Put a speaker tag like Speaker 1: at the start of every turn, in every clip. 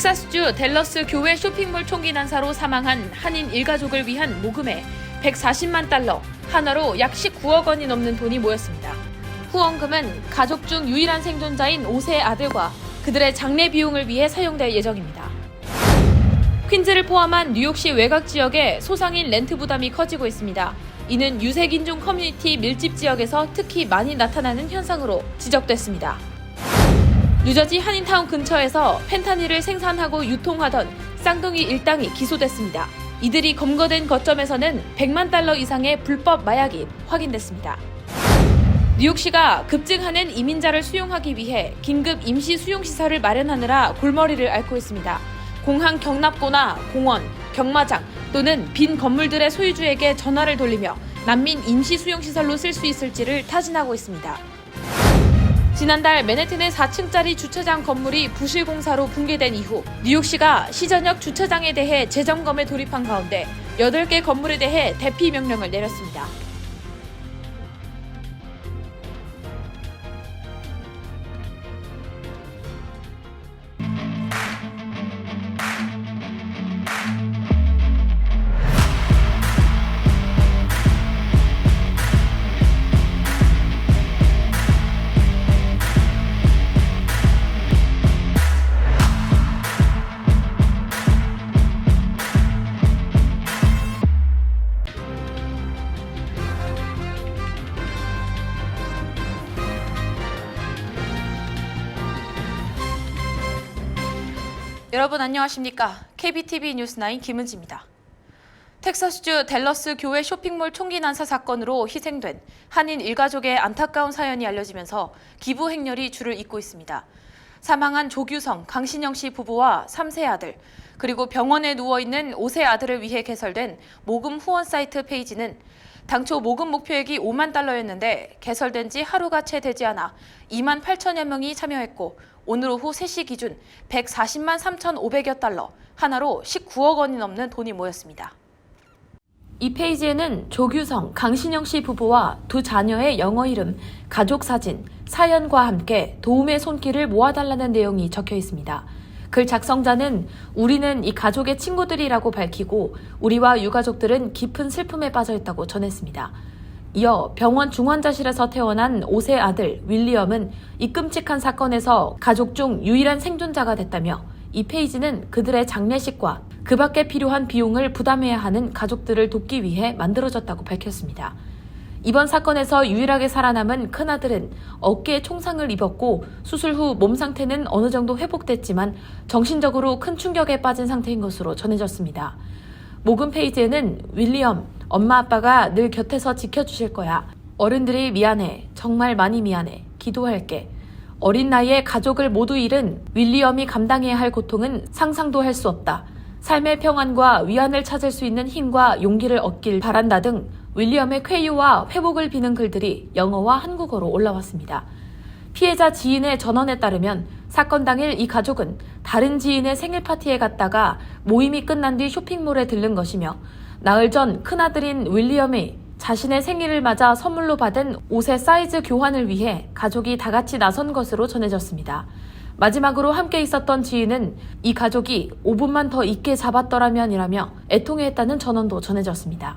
Speaker 1: 텍사스주 댈러스 교회 쇼핑몰 총기 난사로 사망한 한인 일가족을 위한 모금에 140만 달러, 한화로 약 19억 원이 넘는 돈이 모였습니다. 후원금은 가족 중 유일한 생존자인 5세 아들과 그들의 장례 비용을 위해 사용될 예정입니다. 퀸즈를 포함한 뉴욕시 외곽 지역에 소상인 렌트 부담이 커지고 있습니다. 이는 유색인종 커뮤니티 밀집 지역에서 특히 많이 나타나는 현상으로 지적됐습니다. 뉴저지 한인타운 근처에서 펜타닐을 생산하고 유통하던 쌍둥이 일당이 기소됐습니다. 이들이 검거된 거점에서는 100만 달러 이상의 불법 마약이 확인됐습니다. 뉴욕시가 급증하는 이민자를 수용하기 위해 긴급 임시 수용시설을 마련하느라 골머리를 앓고 있습니다. 공항 경납고나 공원, 경마장 또는 빈 건물들의 소유주에게 전화를 돌리며 난민 임시 수용시설로 쓸 수 있을지를 타진하고 있습니다. 지난달 맨해튼의 4층짜리 주차장 건물이 부실 공사로 붕괴된 이후 뉴욕시가 시전역 주차장에 대해 재점검에 돌입한 가운데 8개 건물에 대해 대피 명령을 내렸습니다. 여러분 안녕하십니까? KBTV 뉴스9 김은지입니다. 텍사스주 댈러스 교회 쇼핑몰 총기 난사 사건으로 희생된 한인 일가족의 안타까운 사연이 알려지면서 기부 행렬이 줄을 잇고 있습니다. 사망한 조규성, 강신영 씨 부부와 3세 아들, 그리고 병원에 누워있는 5세 아들을 위해 개설된 모금 후원 사이트 페이지는 당초 모금 목표액이 5만 달러였는데 개설된 지 하루가 채 되지 않아 2만 8천여 명이 참여했고 오늘 오후 3시 기준 140만 3,500여 달러, 한화로 19억 원이 넘는 돈이 모였습니다. 이 페이지에는 조규성, 강신영 씨 부부와 두 자녀의 영어 이름, 가족 사진, 사연과 함께 도움의 손길을 모아달라는 내용이 적혀 있습니다. 글 작성자는 우리는 이 가족의 친구들이라고 밝히고 우리와 유가족들은 깊은 슬픔에 빠져 있다고 전했습니다. 이어 병원 중환자실에서 태어난 5세 아들 윌리엄은 이 끔찍한 사건에서 가족 중 유일한 생존자가 됐다며 이 페이지는 그들의 장례식과 그 밖에 필요한 비용을 부담해야 하는 가족들을 돕기 위해 만들어졌다고 밝혔습니다. 이번 사건에서 유일하게 살아남은 큰아들은 어깨에 총상을 입었고 수술 후 몸 상태는 어느 정도 회복됐지만 정신적으로 큰 충격에 빠진 상태인 것으로 전해졌습니다. 모금 페이지에는 윌리엄, 엄마 아빠가 늘 곁에서 지켜주실 거야. 어른들이 미안해. 정말 많이 미안해. 기도할게. 어린 나이에 가족을 모두 잃은 윌리엄이 감당해야 할 고통은 상상도 할 수 없다. 삶의 평안과 위안을 찾을 수 있는 힘과 용기를 얻길 바란다 등 윌리엄의 쾌유와 회복을 비는 글들이 영어와 한국어로 올라왔습니다. 피해자 지인의 전원에 따르면 사건 당일 이 가족은 다른 지인의 생일 파티에 갔다가 모임이 끝난 뒤 쇼핑몰에 들른 것이며 나흘 전 큰아들인 윌리엄이 자신의 생일을 맞아 선물로 받은 옷의 사이즈 교환을 위해 가족이 다 같이 나선 것으로 전해졌습니다. 마지막으로 함께 있었던 지인은 이 가족이 5분만 더 있게 잡았더라면이라며 애통해했다는 전언도 전해졌습니다.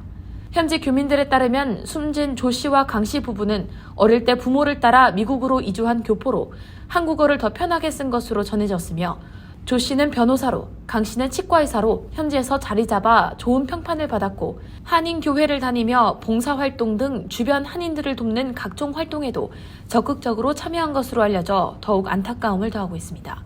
Speaker 1: 현지 교민들에 따르면 숨진 조 씨와 강 씨 부부는 어릴 때 부모를 따라 미국으로 이주한 교포로 한국어를 더 편하게 쓴 것으로 전해졌으며 조 씨는 변호사로, 강 씨는 치과의사로 현지에서 자리 잡아 좋은 평판을 받았고 한인교회를 다니며 봉사활동 등 주변 한인들을 돕는 각종 활동에도 적극적으로 참여한 것으로 알려져 더욱 안타까움을 더하고 있습니다.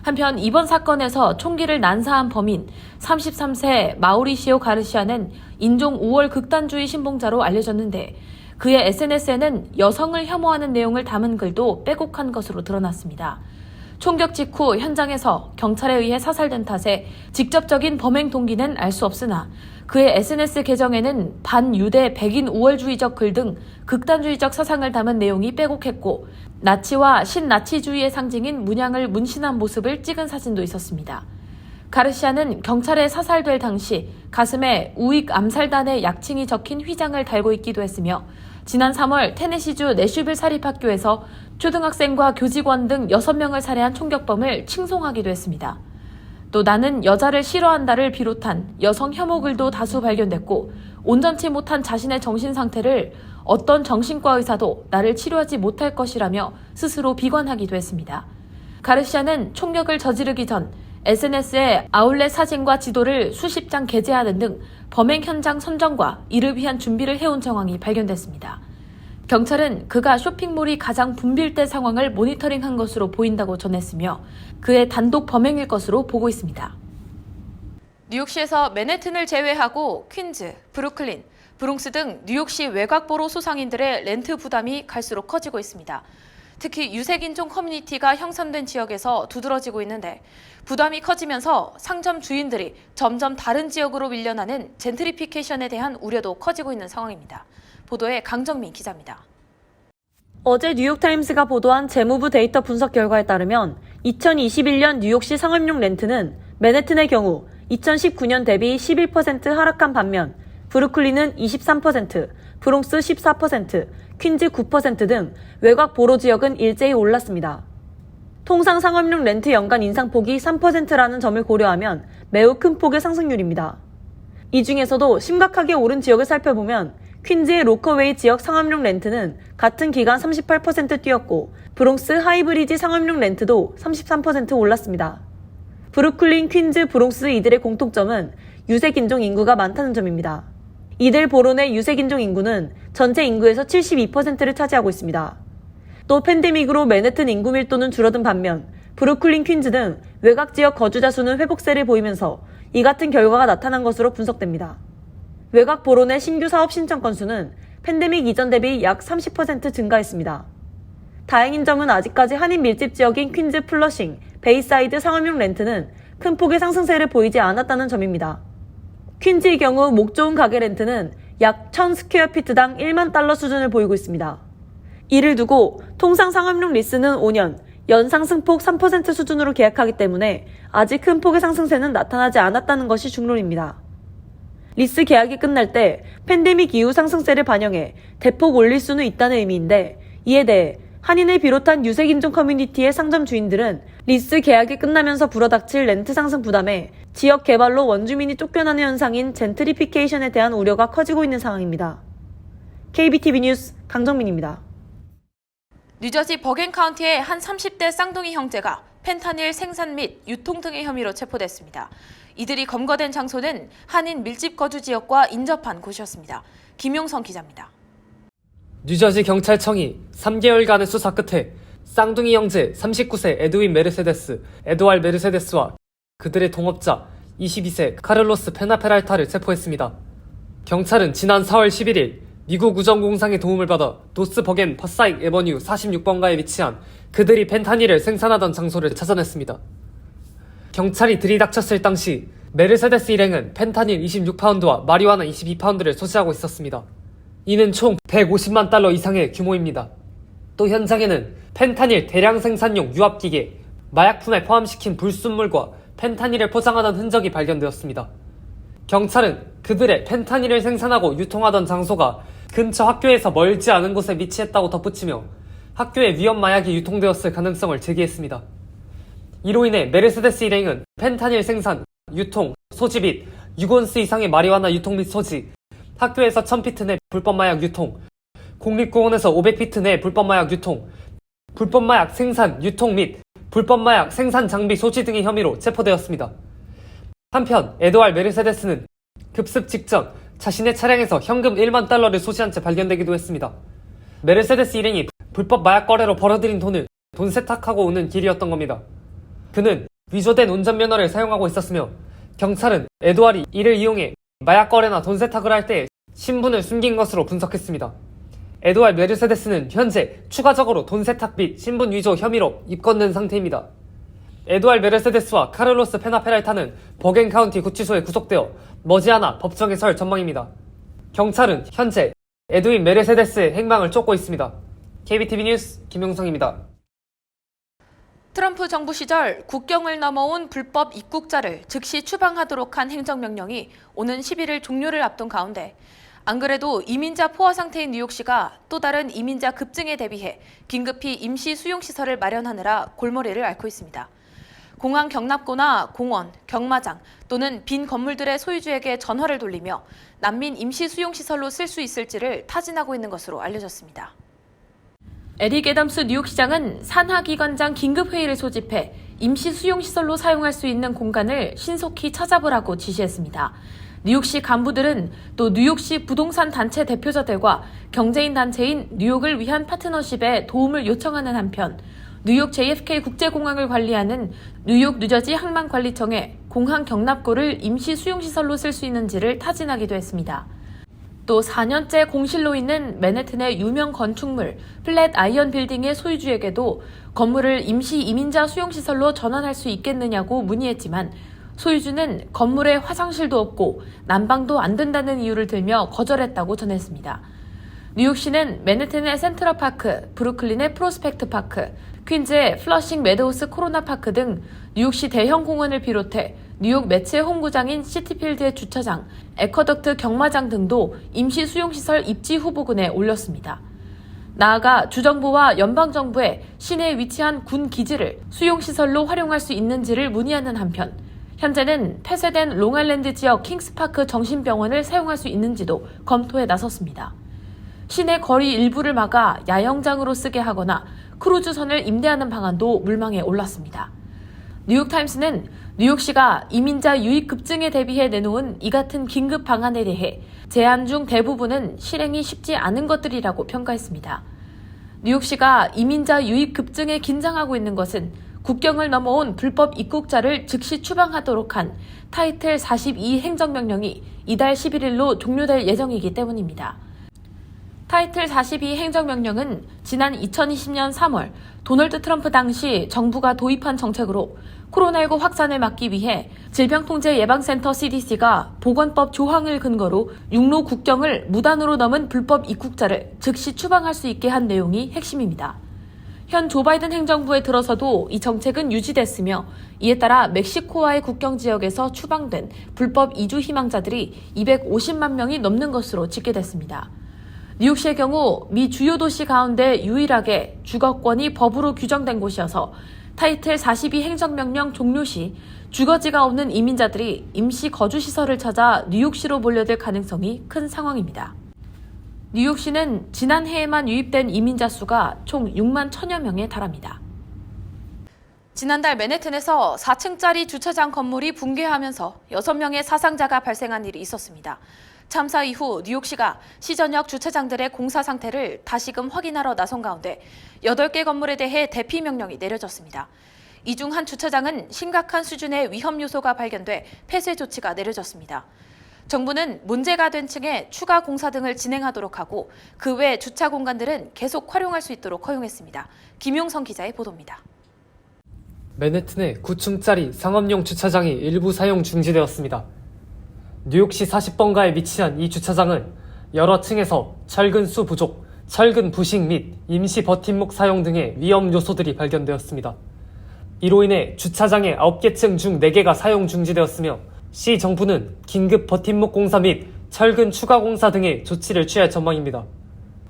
Speaker 1: 한편 이번 사건에서 총기를 난사한 범인 33세 마우리시오 가르시아는 인종 우월 극단주의 신봉자로 알려졌는데 그의 SNS에는 여성을 혐오하는 내용을 담은 글도 빼곡한 것으로 드러났습니다. 총격 직후 현장에서 경찰에 의해 사살된 탓에 직접적인 범행 동기는 알 수 없으나 그의 SNS 계정에는 반유대 백인 우월주의적 글 등 극단주의적 사상을 담은 내용이 빼곡했고 나치와 신나치주의의 상징인 문양을 문신한 모습을 찍은 사진도 있었습니다. 가르시아는 경찰에 사살될 당시 가슴에 우익 암살단의 약칭이 적힌 휘장을 달고 있기도 했으며 지난 3월 테네시주 내슈빌 사립학교에서 초등학생과 교직원 등 6명을 살해한 총격범을 칭송하기도 했습니다. 또 나는 여자를 싫어한다를 비롯한 여성 혐오 글도 다수 발견됐고 온전치 못한 자신의 정신 상태를 어떤 정신과 의사도 나를 치료하지 못할 것이라며 스스로 비관하기도 했습니다. 가르시아는 총격을 저지르기 전 SNS에 아울렛 사진과 지도를 수십 장 게재하는 등 범행 현장 선정과 이를 위한 준비를 해온 정황이 발견됐습니다. 경찰은 그가 쇼핑몰이 가장 붐빌 때 상황을 모니터링한 것으로 보인다고 전했으며 그의 단독 범행일 것으로 보고 있습니다. 뉴욕시에서 맨해튼을 제외하고 퀸즈, 브루클린, 브롱스 등 뉴욕시 외곽보로 소상인들의 렌트 부담이 갈수록 커지고 있습니다. 특히 유색인종 커뮤니티가 형성된 지역에서 두드러지고 있는데 부담이 커지면서 상점 주인들이 점점 다른 지역으로 밀려나는 젠트리피케이션에 대한 우려도 커지고 있는 상황입니다. 보도에 강정민 기자입니다.
Speaker 2: 어제 뉴욕타임스가 보도한 재무부 데이터 분석 결과에 따르면 2021년 뉴욕시 상업용 렌트는 맨해튼의 경우 2019년 대비 11% 하락한 반면 브루클린은 23%, 브롱스 14%, 퀸즈 9% 등 외곽 보로 지역은 일제히 올랐습니다. 통상 상업용 렌트 연간 인상폭이 3%라는 점을 고려하면 매우 큰 폭의 상승률입니다. 이 중에서도 심각하게 오른 지역을 살펴보면 퀸즈의 로커웨이 지역 상업용 렌트는 같은 기간 38% 뛰었고 브롱스 하이브리지 상업용 렌트도 33% 올랐습니다. 브루클린, 퀸즈, 브롱스 이들의 공통점은 유색인종 인구가 많다는 점입니다. 이들 보로 내 유색인종 인구는 전체 인구에서 72%를 차지하고 있습니다. 또 팬데믹으로 맨해튼 인구 밀도는 줄어든 반면 브루클린, 퀸즈 등 외곽 지역 거주자 수는 회복세를 보이면서 이 같은 결과가 나타난 것으로 분석됩니다. 외곽 보로 내 신규 사업 신청 건수는 팬데믹 이전 대비 약 30% 증가했습니다. 다행인 점은 아직까지 한인 밀집 지역인 퀸즈, 플러싱, 베이사이드 상업용 렌트는 큰 폭의 상승세를 보이지 않았다는 점입니다. 퀸즈의 경우 목 좋은 가게 렌트는 약 1000스퀘어피트당 1만 달러 수준을 보이고 있습니다. 이를 두고 통상 상업용 리스는 5년, 연 상승폭 3% 수준으로 계약하기 때문에 아직 큰 폭의 상승세는 나타나지 않았다는 것이 중론입니다. 리스 계약이 끝날 때 팬데믹 이후 상승세를 반영해 대폭 올릴 수는 있다는 의미인데 이에 대해 한인을 비롯한 유색인종 커뮤니티의 상점 주인들은 리스 계약이 끝나면서 불어닥칠 렌트 상승 부담에 지역 개발로 원주민이 쫓겨나는 현상인 젠트리피케이션에 대한 우려가 커지고 있는 상황입니다. KBTV 뉴스 강정민입니다.
Speaker 1: 뉴저지 버겐 카운티의 한 30대 쌍둥이 형제가 펜타닐 생산 및 유통 등의 혐의로 체포됐습니다. 이들이 검거된 장소는 한인 밀집 거주 지역과 인접한 곳이었습니다. 김용성 기자입니다.
Speaker 3: 뉴저지 경찰청이 3개월간의 수사 끝에 쌍둥이 형제 39세 에드윈 메르세데스, 에드왈 메르세데스와 그들의 동업자 22세 카를로스 페나페랄타를 체포했습니다. 경찰은 지난 4월 11일 미국 우정공상의 도움을 받아 노스 버겐 파사익 에버뉴 46번가에 위치한 그들이 펜타닐을 생산하던 장소를 찾아냈습니다. 경찰이 들이닥쳤을 당시 메르세데스 일행은 펜타닐 26파운드와 마리화나 22파운드를 소지하고 있었습니다. 이는 총 150만 달러 이상의 규모입니다. 또 현장에는 펜타닐 대량 생산용 유압기계, 마약품에 포함시킨 불순물과 펜타닐을 포장하던 흔적이 발견되었습니다. 경찰은 그들의 펜타닐을 생산하고 유통하던 장소가 근처 학교에서 멀지 않은 곳에 위치했다고 덧붙이며 학교에 위험 마약이 유통되었을 가능성을 제기했습니다. 이로 인해 메르세데스 일행은 펜타닐 생산, 유통, 소지 및 6온스 이상의 마리화나 유통 및 소지, 학교에서 1000피트 내 불법 마약 유통, 공립공원에서 500피트 내 불법 마약 유통, 불법 마약 생산, 유통 및 불법 마약 생산 장비 소지 등의 혐의로 체포되었습니다. 한편 에드왈 메르세데스는 급습 직전 자신의 차량에서 현금 1만 달러를 소지한 채 발견되기도 했습니다. 메르세데스 일행이 불법 마약 거래로 벌어들인 돈을 돈 세탁하고 오는 길이었던 겁니다. 그는 위조된 운전면허를 사용하고 있었으며 경찰은 에드왈이 이를 이용해 마약 거래나 돈 세탁을 할 때 신분을 숨긴 것으로 분석했습니다. 에드왈 메르세데스는 현재 추가적으로 돈 세탁 및 신분 위조 혐의로 입건된 상태입니다. 에드왈 메르세데스와 카를로스 페나페랄타는 버겐 카운티 구치소에 구속되어 머지않아 법정에 설 전망입니다. 경찰은 현재 에드윈 메르세데스의 행방을 쫓고 있습니다. KBTV 뉴스 김용성입니다.
Speaker 1: 트럼프 정부 시절 국경을 넘어온 불법 입국자를 즉시 추방하도록 한 행정명령이 오는 11일 종료를 앞둔 가운데 안 그래도 이민자 포화 상태인 뉴욕시가 또 다른 이민자 급증에 대비해 긴급히 임시 수용시설을 마련하느라 골머리를 앓고 있습니다. 공항 경납고나 공원, 경마장 또는 빈 건물들의 소유주에게 전화를 돌리며 난민 임시 수용시설로 쓸 수 있을지를 타진하고 있는 것으로 알려졌습니다. 에릭 애덤스 뉴욕시장은 산하기관장 긴급회의를 소집해 임시 수용시설로 사용할 수 있는 공간을 신속히 찾아보라고 지시했습니다. 뉴욕시 간부들은 또 뉴욕시 부동산 단체 대표자들과 경제인 단체인 뉴욕을 위한 파트너십에 도움을 요청하는 한편 뉴욕 JFK 국제공항을 관리하는 뉴욕 뉴저지 항만관리청에 공항 경납고를 임시 수용시설로 쓸 수 있는지를 타진하기도 했습니다. 또 4년째 공실로 있는 맨해튼의 유명 건축물 플랫 아이언 빌딩의 소유주에게도 건물을 임시 이민자 수용시설로 전환할 수 있겠느냐고 문의했지만 소유주는 건물에 화장실도 없고 난방도 안 된다는 이유를 들며 거절했다고 전했습니다. 뉴욕시는 맨해튼의 센트럴파크, 브루클린의 프로스펙트 파크, 퀸즈의 플러싱 메도우스 코로나파크 등 뉴욕시 대형 공원을 비롯해 뉴욕 매츠의 홈구장인 시티필드의 주차장, 에쿼덕트 경마장 등도 임시 수용시설 입지 후보군에 올렸습니다. 나아가 주정부와 연방정부에 시내에 위치한 군 기지를 수용시설로 활용할 수 있는지를 문의하는 한편 현재는 폐쇄된 롱아일랜드 지역 킹스파크 정신병원을 사용할 수 있는지도 검토에 나섰습니다. 시내 거리 일부를 막아 야영장으로 쓰게 하거나 크루즈선을 임대하는 방안도 물망에 올랐습니다. 뉴욕타임스는 뉴욕시가 이민자 유입 급증에 대비해 내놓은 이 같은 긴급 방안에 대해 제안 중 대부분은 실행이 쉽지 않은 것들이라고 평가했습니다. 뉴욕시가 이민자 유입 급증에 긴장하고 있는 것은 국경을 넘어온 불법 입국자를 즉시 추방하도록 한 타이틀 42 행정명령이 이달 11일로 종료될 예정이기 때문입니다. 타이틀 42 행정명령은 지난 2020년 3월 도널드 트럼프 당시 정부가 도입한 정책으로 코로나19 확산을 막기 위해 질병통제예방센터 CDC가 보건법 조항을 근거로 육로 국경을 무단으로 넘은 불법 입국자를 즉시 추방할 수 있게 한 내용이 핵심입니다. 현 조 바이든 행정부에 들어서도 이 정책은 유지됐으며 이에 따라 멕시코와의 국경 지역에서 추방된 불법 이주 희망자들이 250만 명이 넘는 것으로 집계됐습니다. 뉴욕시의 경우 미 주요 도시 가운데 유일하게 주거권이 법으로 규정된 곳이어서 타이틀 42 행정명령 종료 시 주거지가 없는 이민자들이 임시 거주시설을 찾아 뉴욕시로 몰려들 가능성이 큰 상황입니다. 뉴욕시는 지난해에만 유입된 이민자 수가 총 6만 1천여 명에 달합니다. 지난달 맨해튼에서 4층짜리 주차장 건물이 붕괴하면서 6명의 사상자가 발생한 일이 있었습니다. 참사 이후 뉴욕시가 시전역 주차장들의 공사 상태를 다시금 확인하러 나선 가운데 8개 건물에 대해 대피 명령이 내려졌습니다. 이 중 한 주차장은 심각한 수준의 위험 요소가 발견돼 폐쇄 조치가 내려졌습니다. 정부는 문제가 된 층에 추가 공사 등을 진행하도록 하고 그 외 주차 공간들은 계속 활용할 수 있도록 허용했습니다. 김용성 기자의 보도입니다.
Speaker 3: 맨해튼의 9층짜리 상업용 주차장이 일부 사용 중지되었습니다. 뉴욕시 40번가에 위치한 이 주차장은 여러 층에서 철근 수 부족, 철근 부식 및 임시 버팀목 사용 등의 위험 요소들이 발견되었습니다. 이로 인해 주차장의 9개 층 중 4개가 사용 중지되었으며 시 정부는 긴급 버팀목 공사 및 철근 추가 공사 등의 조치를 취할 전망입니다.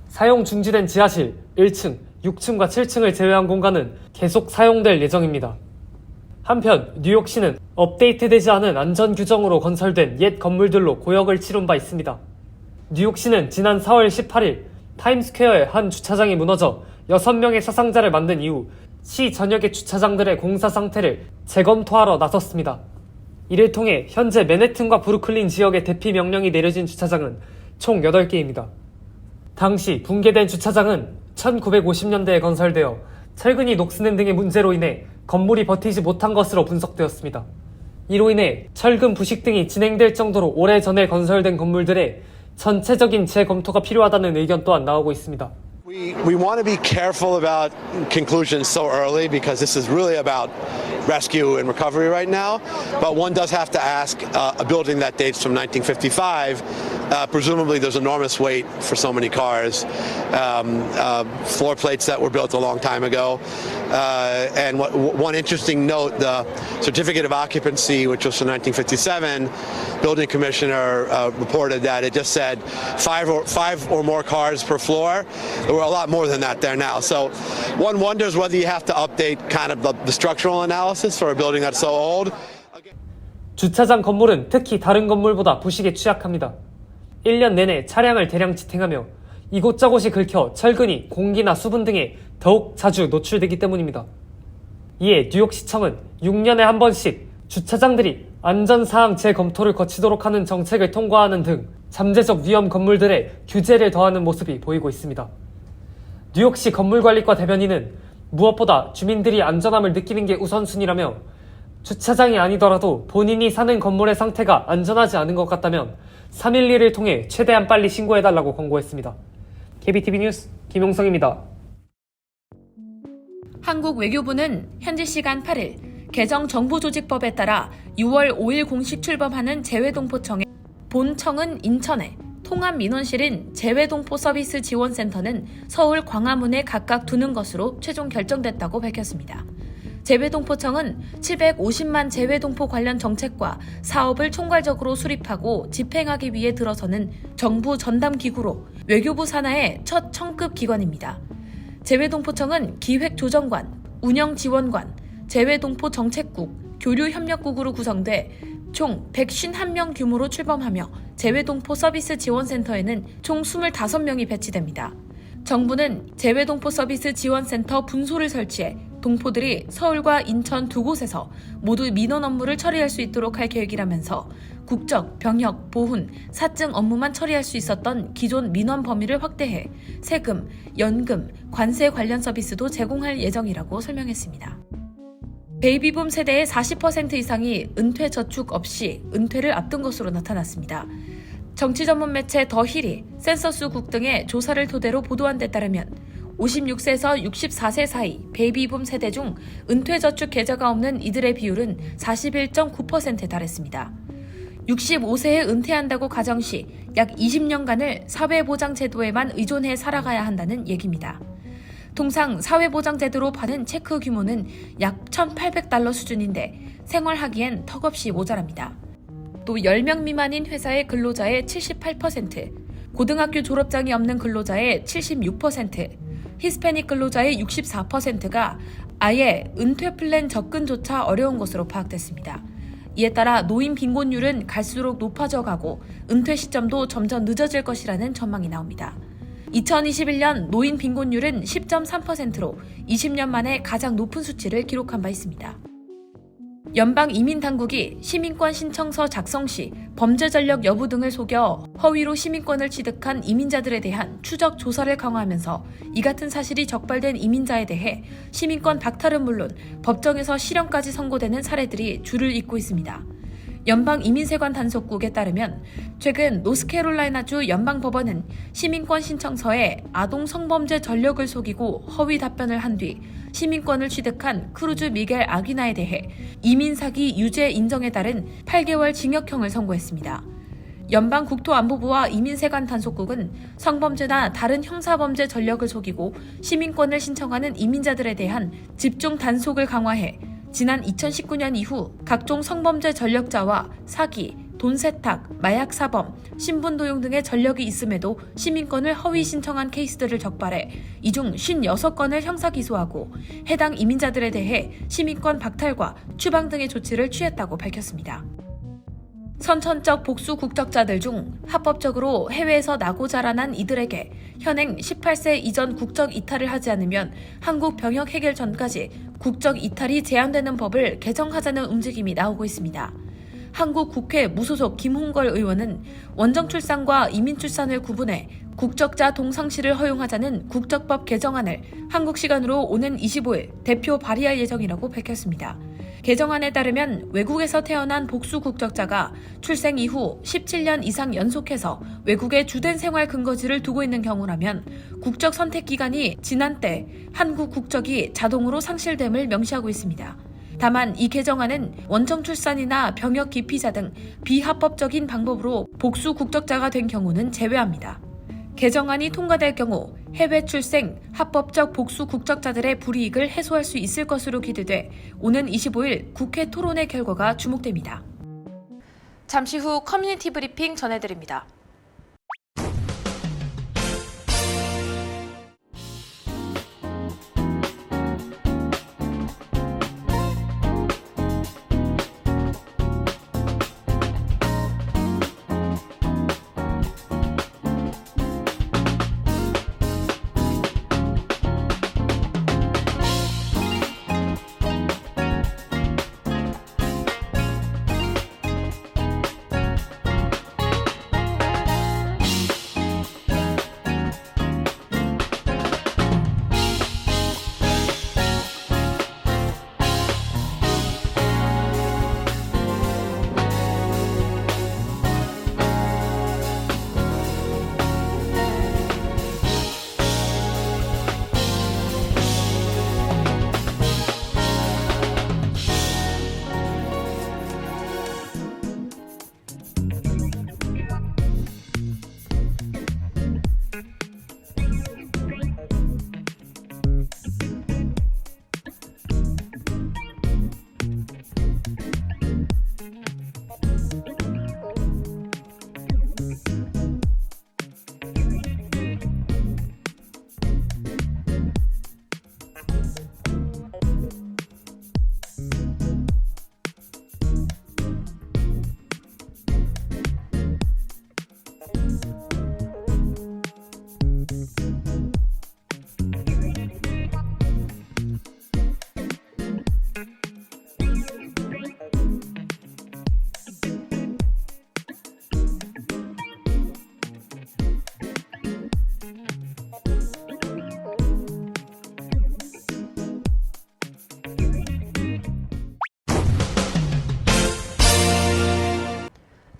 Speaker 3: 사용 중지된 지하실 1층, 6층과 7층을 제외한 공간은 계속 사용될 예정입니다. 한편 뉴욕시는 업데이트되지 않은 안전 규정으로 건설된 옛 건물들로 고역을 치룬 바 있습니다. 뉴욕시는 지난 4월 18일 타임스퀘어의 한 주차장이 무너져 6명의 사상자를 만든 이후 시 전역의 주차장들의 공사 상태를 재검토하러 나섰습니다. 이를 통해 현재 맨해튼과 브루클린 지역의 대피 명령이 내려진 주차장은 총 8개입니다. 당시 붕괴된 주차장은 1950년대에 건설되어 철근이 녹스는 등의 문제로 인해 건물이 버티지 못한 것으로 분석되었습니다. 이로 인해 철근 부식 등이 진행될 정도로 오래전에 건설된 건물들의 전체적인 재검토가 필요하다는 의견 또한 나오고 있습니다.
Speaker 4: We want to be careful about conclusions so early because this is really about rescue and recovery right now. But one does have to ask a building that dates from 1955 Presumably, there's enormous weight for so many cars. Floor plates that were built a long time ago. And one interesting note, the certificate of occupancy, which was from 1957, building commissioner reported that it just said five or more cars per floor. There were a lot more than that there now. So one wonders whether you have to update kind of the structural analysis for a building that's so old.
Speaker 3: 주차장 건물은 특히 다른 건물보다 부식에 취약합니다. 1년 내내 차량을 대량 지탱하며 이곳저곳이 긁혀 철근이 공기나 수분 등에 더욱 자주 노출되기 때문입니다. 이에 뉴욕시청은 6년에 한 번씩 주차장들이 안전사항 재검토를 거치도록 하는 정책을 통과하는 등 잠재적 위험 건물들에 규제를 더하는 모습이 보이고 있습니다. 뉴욕시 건물관리과 대변인은 무엇보다 주민들이 안전함을 느끼는 게 우선순위라며 주차장이 아니더라도 본인이 사는 건물의 상태가 안전하지 않은 것 같다면 311을 통해 최대한 빨리 신고해달라고 권고했습니다. KBTV 뉴스 김용성입니다.
Speaker 1: 한국 외교부는 현지 시간 8일 개정 정부조직법에 따라 6월 5일 공식 출범하는 재외동포청의 본청은 인천에, 통합민원실인 재외동포서비스지원센터는 서울 광화문에 각각 두는 것으로 최종 결정됐다고 밝혔습니다. 재외동포청은 750만 재외동포 관련 정책과 사업을 총괄적으로 수립하고 집행하기 위해 들어서는 정부 전담기구로 외교부 산하의 첫 청급 기관입니다. 재외동포청은 기획조정관, 운영지원관, 재외동포정책국, 교류협력국으로 구성돼 총 151명 규모로 출범하며 재외동포 서비스 지원센터에는 총 25명이 배치됩니다. 정부는 재외동포 서비스 지원센터 분소를 설치해 동포들이 서울과 인천 두 곳에서 모두 민원 업무를 처리할 수 있도록 할 계획이라면서 국적, 병역, 보훈, 사증 업무만 처리할 수 있었던 기존 민원 범위를 확대해 세금, 연금, 관세 관련 서비스도 제공할 예정이라고 설명했습니다. 베이비붐 세대의 40% 이상이 은퇴 저축 없이 은퇴를 앞둔 것으로 나타났습니다. 정치 전문 매체 더 힐이 센서스국 등의 조사를 토대로 보도한 데 따르면 56세에서 64세 사이 베이비붐 세대 중 은퇴저축 계좌가 없는 이들의 비율은 41.9%에 달했습니다. 65세에 은퇴한다고 가정 시 약 20년간을 사회보장제도에만 의존해 살아가야 한다는 얘기입니다. 통상 사회보장제도로 받은 체크 규모는 약 $1,800 수준인데 생활하기엔 턱없이 모자랍니다. 또 10명 미만인 회사의 근로자의 78%, 고등학교 졸업장이 없는 근로자의 76%, 히스패닉 근로자의 64%가 아예 은퇴 플랜 접근조차 어려운 것으로 파악됐습니다. 이에 따라 노인 빈곤율은 갈수록 높아져 가고 은퇴 시점도 점점 늦어질 것이라는 전망이 나옵니다. 2021년 노인 빈곤율은 10.3%로 20년 만에 가장 높은 수치를 기록한 바 있습니다. 연방이민당국이 시민권 신청서 작성 시 범죄 전력 여부 등을 속여 허위로 시민권을 취득한 이민자들에 대한 추적 조사를 강화하면서 이 같은 사실이 적발된 이민자에 대해 시민권 박탈은 물론 법정에서 실형까지 선고되는 사례들이 줄을 잇고 있습니다. 연방이민세관 단속국에 따르면 최근 노스캐롤라이나주 연방법원은 시민권 신청서에 아동 성범죄 전력을 속이고 허위 답변을 한 뒤 시민권을 취득한 크루즈 미겔 아기나에 대해 이민사기 유죄 인정에 따른 8개월 징역형을 선고했습니다. 연방국토안보부와 이민세관 단속국은 성범죄나 다른 형사범죄 전력을 속이고 시민권을 신청하는 이민자들에 대한 집중 단속을 강화해 지난 2019년 이후 각종 성범죄 전력자와 사기, 돈 세탁, 마약 사범, 신분 도용 등의 전력이 있음에도 시민권을 허위 신청한 케이스들을 적발해 이 중 56건을 형사 기소하고 해당 이민자들에 대해 시민권 박탈과 추방 등의 조치를 취했다고 밝혔습니다. 선천적 복수 국적자들 중 합법적으로 해외에서 나고 자라난 이들에게 현행 18세 이전 국적 이탈을 하지 않으면 한국 병역 해결 전까지 국적 이탈이 제한되는 법을 개정하자는 움직임이 나오고 있습니다. 한국 국회 무소속 김홍걸 의원은 원정 출산과 이민 출산을 구분해 국적자 동상시를 허용하자는 국적법 개정안을 한국 시간으로 오는 25일 대표 발의할 예정이라고 밝혔습니다. 개정안에 따르면 외국에서 태어난 복수 국적자가 출생 이후 17년 이상 연속해서 외국에 주된 생활 근거지를 두고 있는 경우라면 국적 선택 기간이 지난 때 한국 국적이 자동으로 상실됨을 명시하고 있습니다. 다만 이 개정안은 원청 출산이나 병역 기피자 등 비합법적인 방법으로 복수 국적자가 된 경우는 제외합니다. 개정안이 통과될 경우 해외 출생, 합법적 복수 국적자들의 불이익을 해소할 수 있을 것으로 기대돼 오는 25일 국회 토론회 결과가 주목됩니다. 잠시 후 커뮤니티 브리핑 전해드립니다.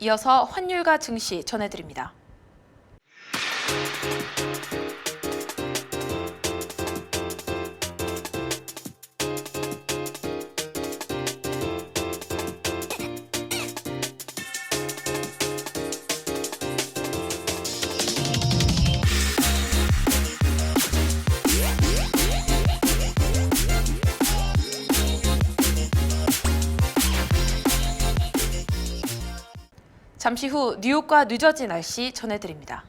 Speaker 1: 이어서 환율과 증시 전해드립니다. 잠시 후 뉴욕과 뉴저지 날씨 전해드립니다.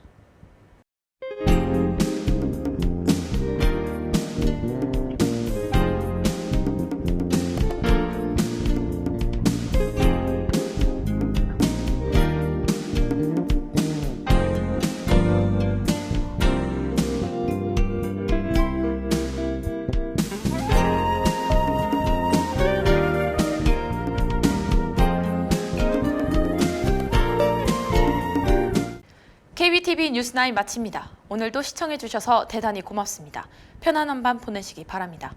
Speaker 1: KBTV 뉴스9 마칩니다. 오늘도 시청해주셔서 대단히 고맙습니다. 편안한 밤 보내시기 바랍니다.